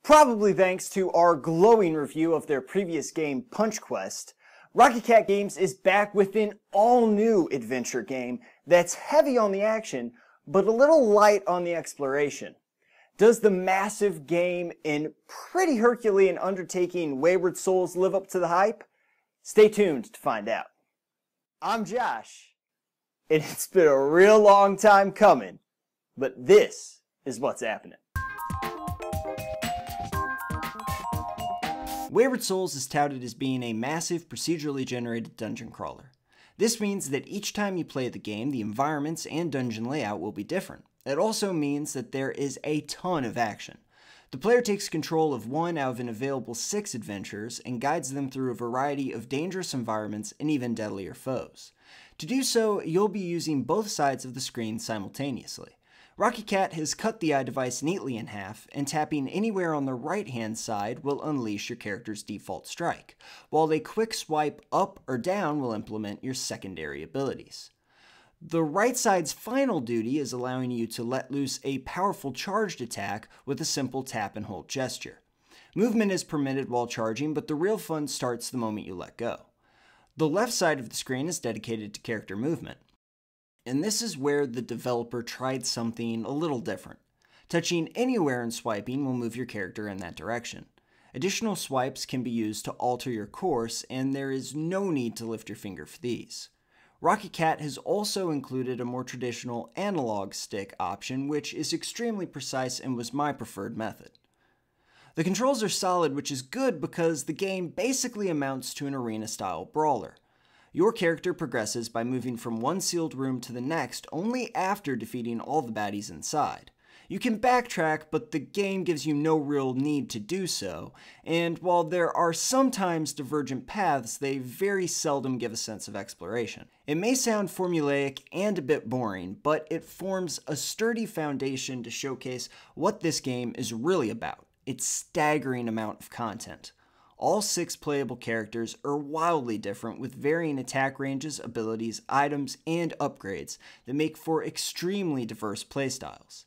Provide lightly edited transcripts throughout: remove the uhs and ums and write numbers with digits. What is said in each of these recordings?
Probably thanks to our glowing review of their previous game, Punch Quest, Rocket Cat Games is back with an all-new adventure game that's heavy on the action, but a little light on the exploration. Does the massive game and pretty Herculean undertaking Wayward Souls live up to the hype? Stay tuned to find out. I'm Josh, and it's been a real long time coming, but this is what's happening. Wayward Souls is touted as being a massive procedurally generated dungeon crawler. This means that each time you play the game, the environments and dungeon layout will be different. It also means that there is a ton of action. The player takes control of one out of an available 6 adventures and guides them through a variety of dangerous environments and even deadlier foes. To do so, you'll be using both sides of the screen simultaneously. Rocket Cat has cut the iDevice neatly in half, and tapping anywhere on the right-hand side will unleash your character's default strike, while a quick swipe up or down will implement your secondary abilities. The right side's final duty is allowing you to let loose a powerful charged attack with a simple tap and hold gesture. Movement is permitted while charging, but the real fun starts the moment you let go. The left side of the screen is dedicated to character movement. And this is where the developer tried something a little different. Touching anywhere and swiping will move your character in that direction. Additional swipes can be used to alter your course, and there is no need to lift your finger for these. Rocket Cat has also included a more traditional analog stick option, which is extremely precise and was my preferred method. The controls are solid, which is good because the game basically amounts to an arena-style brawler. Your character progresses by moving from one sealed room to the next only after defeating all the baddies inside. You can backtrack, but the game gives you no real need to do so, and while there are sometimes divergent paths, they very seldom give a sense of exploration. It may sound formulaic and a bit boring, but it forms a sturdy foundation to showcase what this game is really about: its staggering amount of content. All 6 playable characters are wildly different, with varying attack ranges, abilities, items, and upgrades that make for extremely diverse playstyles.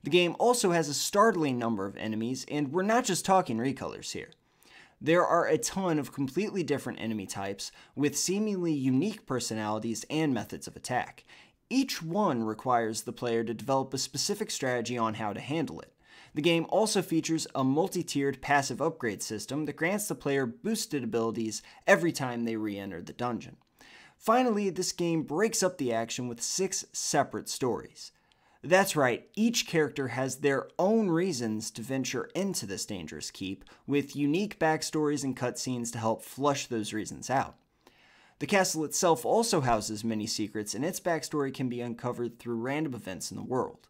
The game also has a startling number of enemies, and we're not just talking recolors here. There are a ton of completely different enemy types, with seemingly unique personalities and methods of attack. Each one requires the player to develop a specific strategy on how to handle it. The game also features a multi-tiered passive upgrade system that grants the player boosted abilities every time they re-enter the dungeon. Finally, this game breaks up the action with 6 separate stories. That's right, each character has their own reasons to venture into this dangerous keep, with unique backstories and cutscenes to help flush those reasons out. The castle itself also houses many secrets, and its backstory can be uncovered through random events in the world.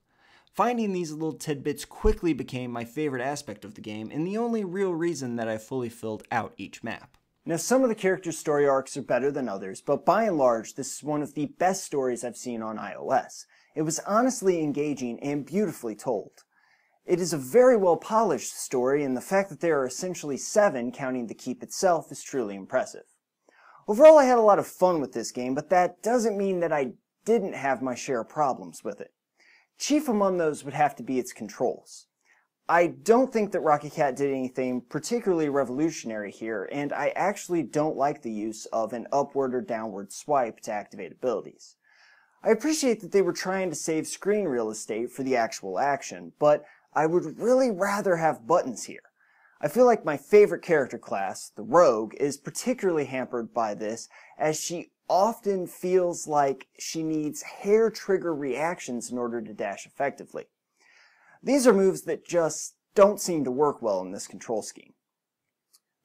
Finding these little tidbits quickly became my favorite aspect of the game, and the only real reason that I fully filled out each map. Now, some of the characters' story arcs are better than others, but by and large, this is one of the best stories I've seen on iOS. It was honestly engaging and beautifully told. It is a very well polished story, and the fact that there are essentially 7, counting the keep itself, is truly impressive. Overall, I had a lot of fun with this game, but that doesn't mean that I didn't have my share of problems with it. Chief among those would have to be its controls. I don't think that Rocket Cat did anything particularly revolutionary here, and I actually don't like the use of an upward or downward swipe to activate abilities. I appreciate that they were trying to save screen real estate for the actual action, but I would really rather have buttons here. I feel like my favorite character class, the Rogue, is particularly hampered by this, as she often feels like she needs hair trigger reactions in order to dash effectively. These are moves that just don't seem to work well in this control scheme.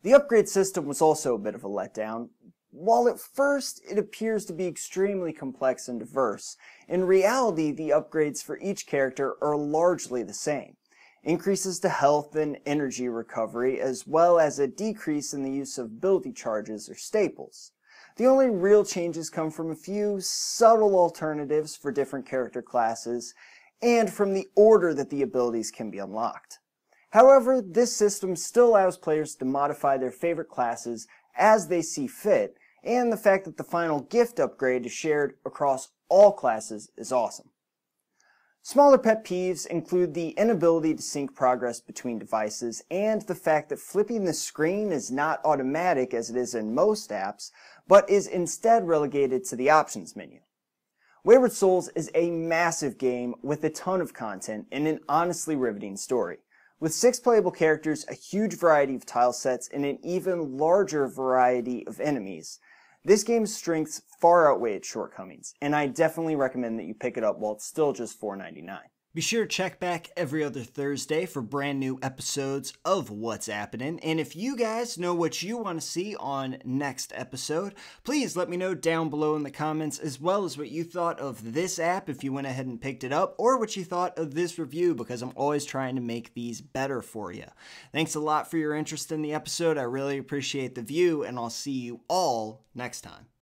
The upgrade system was also a bit of a letdown. While at first it appears to be extremely complex and diverse, in reality the upgrades for each character are largely the same. Increases to health and energy recovery, as well as a decrease in the use of ability charges or staples. The only real changes come from a few subtle alternatives for different character classes, and from the order that the abilities can be unlocked. However, this system still allows players to modify their favorite classes as they see fit, and the fact that the final gift upgrade is shared across all classes is awesome. Smaller pet peeves include the inability to sync progress between devices and the fact that flipping the screen is not automatic as it is in most apps, but is instead relegated to the options menu. Wayward Souls is a massive game with a ton of content and an honestly riveting story. With 6 playable characters, a huge variety of tile sets, and an even larger variety of enemies, this game's strengths far outweigh its shortcomings, and I definitely recommend that you pick it up while it's still just $4.99. Be sure to check back every other Thursday for brand new episodes of What's APPenin. And if you guys know what you want to see on next episode, please let me know down below in the comments, as well as what you thought of this app if you went ahead and picked it up, or what you thought of this review, because I'm always trying to make these better for you. Thanks a lot for your interest in the episode. I really appreciate the view, and I'll see you all next time.